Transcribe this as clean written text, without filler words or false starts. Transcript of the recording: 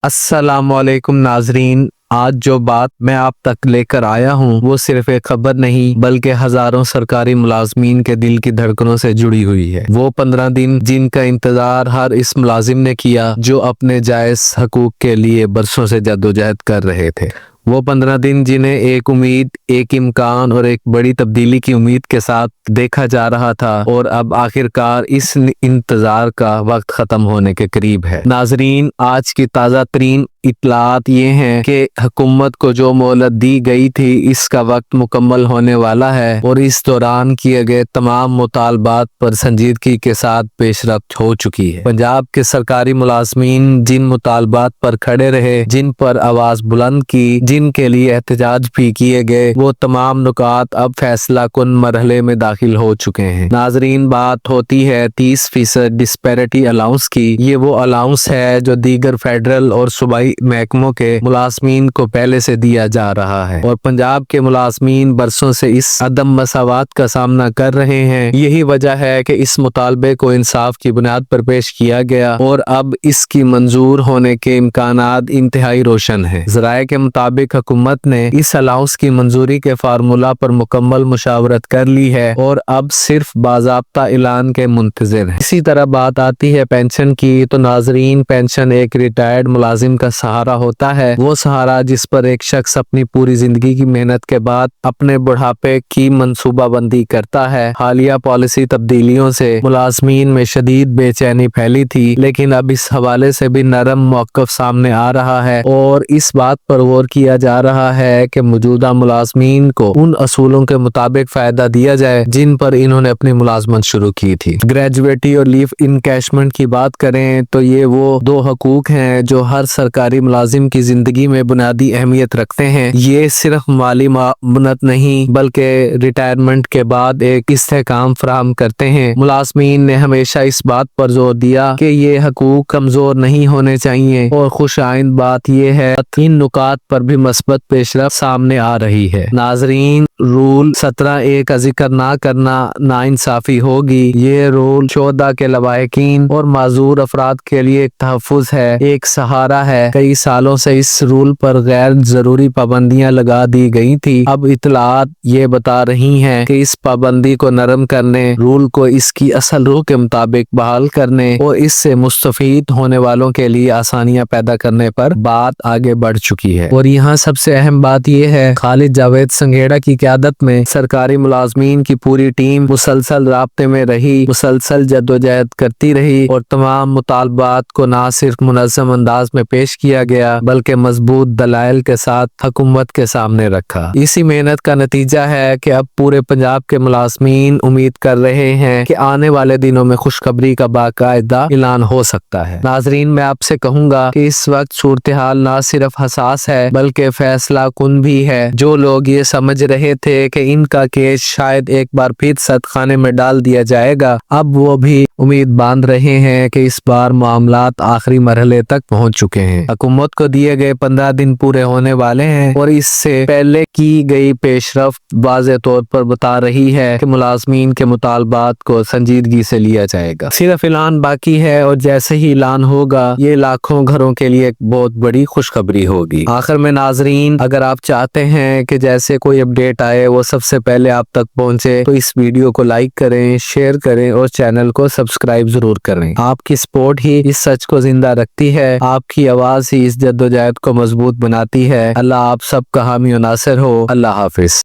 अस्सलाम वालेकुम नाजरीन। आज जो बात मैं आप तक लेकर आया हूँ वो सिर्फ एक खबर नहीं बल्कि हजारों सरकारी मुलाजमीन के दिल की धड़कनों से जुड़ी हुई है। वो 15 दिन जिनका इंतजार हर इस मुलाजिम ने किया जो अपने जायज हकूक के लिए बरसों से जद्दोजहद कर रहे थे। वो 15 दिन जिन्हें एक उम्मीद, एक इम्कान और एक बड़ी तब्दीली की उम्मीद के साथ देखा जा रहा था और अब आखिरकार इस इंतजार का वक्त खत्म होने के करीब है। नाजरीन, आज की ताज़ा तरीन इतलात ये हैं कि हुकूमत को जो मोहलत दी गई थी इसका वक्त मुकम्मल होने वाला है और इस दौरान किए गए तमाम मुतालबात पर संजीदगी के साथ पेशरफ्त हो चुकी है। पंजाब के सरकारी मुलाजमीन जिन मुतालबात पर खड़े रहे, जिन पर आवाज बुलंद की, जिनके लिए एहतजाज भी किए गए, वो तमाम नुकात अब फैसला कुन मरहले में दाखिल हो चुके हैं। नाजरीन, बात होती है 30% डिस्पैरिटी अलाउंस की। ये वो अलाउंस है जो दीगर फेडरल और सूबाई महकमों के मुलाजमीन को पहले से दिया जा रहा है और पंजाब के मुलाजमीन बरसों से इस अदम मसावात का सामना कर रहे हैं। यही वजह है कि इस मुतालबे को इंसाफ की बुनियाद पर पेश किया गया और अब इसकी मंजूर होने के इम्कानात इंतहाई रोशन है। ज़राए के मुताबिक हुकूमत ने इस अलाउंस की मंजूरी के फार्मूला पर मुकम्मल मुशावरत कर ली है और अब सिर्फ बाज़ाब्ता ऐलान के मुंतज़िर है। इसी तरह बात आती है पेंशन की, तो नाजरीन, पेंशन एक रिटायर्ड मुलाजिम का सहारा होता है। वो सहारा जिस पर एक शख्स अपनी पूरी जिंदगी की मेहनत के बाद अपने बुढ़ापे की मंसूबाबंदी करता है। हालिया पॉलिसी तब्दीलियों से मुलाजमीन में शदीद बेचैनी फैली थी, लेकिन अब इस हवाले से भी नरम मौक़िफ़ सामने आ रहा है और इस बात पर गौर किया जा रहा है कि मौजूदा मुलाजमीन को उन असूलों के मुताबिक फायदा दिया जाए जिन पर इन्होंने अपनी मुलाजमत शुरू की थी। ग्रेजुएटी और लीव इनकैशमेंट की बात करें तो ये वो दो हकूक हैं जो हर सरकारी मुलाजिम की जिंदगी में बुनियादी अहमियत रखते हैं। ये सिर्फ माली मामनत नहीं बल्कि रिटायरमेंट के बाद एक इस्तेहकाम फराहम करते हैं। मुलाजमीन ने हमेशा इस बात पर जोर दिया कि ये हकूक कमजोर नहीं होने चाहिए और खुश आइंद बात यह है इन नुकात पर भी मस्बत पेशरफ्त सामने आ रही है। नाजरीन, रूल 17A का जिक्र ना करना नाइंसाफी होगी। ये रूल 14 के लवाहिकीन और माजूर अफराद के लिए एक तहफ़्फ़ुज़ है, एक सहारा है। कई सालों से इस रूल पर गैर जरूरी पाबंदियां लगा दी गई थी। अब इतलात ये बता रही हैं कि इस पाबंदी को नरम करने, रूल को इसकी असल रूह के मुताबिक बहाल करने और इससे मुस्तफीद होने वालों के लिए आसानियां पैदा करने पर बात आगे बढ़ चुकी है। और यहाँ सबसे अहम बात यह है, खालिद जावेद संघेड़ा की क़यादत में सरकारी मुलाजमीन की पूरी टीम मुसलसल राब्ते में रही, मुसलसल जद्दोजहद करती रही और तमाम मुतालबात को न सिर्फ मुनज़्ज़म अंदाज में पेश किया गया बल्कि मजबूत दलाइल के साथ हुकूमत के सामने रखा। इसी मेहनत का नतीजा है कि अब पूरे पंजाब के मुलाजमीन उम्मीद कर रहे हैं कि आने वाले दिनों में खुशखबरी का बाकायदा ऐलान हो सकता है। नाजरीन, मैं आपसे कहूँगा कि इस वक्त सूरत हाल न सिर्फ हसास है बल्कि फैसला कुन भी है। जो लोग ये समझ रहे थे कि इनका केस शायद एक बार फिर सदखाने में डाल दिया जाएगा, अब वो भी उम्मीद बांध रहे हैं कि इस बार मामलात आखिरी मरहले तक पहुंच चुके हैं। हुकूमत को दिए गए 15 दिन पूरे होने वाले हैं और इससे पहले की गई पेशरफ्त वाज़े तौर पर बता रही है कि मुलाजमीन के मुतालबात को संजीदगी से लिया जाएगा। सिर्फ ऐलान बाकी है और जैसे ही ऐलान होगा ये लाखों घरों के लिए एक बहुत बड़ी खुशखबरी होगी। आखिर में नाजरीन, अगर आप चाहते हैं कि जैसे कोई अपडेट आए वो सबसे पहले आप तक पहुंचे तो इस वीडियो को लाइक करें, शेयर करें और चैनल को सब्सक्राइब जरूर करें। आपकी सपोर्ट ही इस सच को जिंदा रखती है, आपकी आवाज ही इस जद्दोजहद को मजबूत बनाती है। अल्लाह आप सबका हामी और नासिर हो। अल्लाह हाफिज।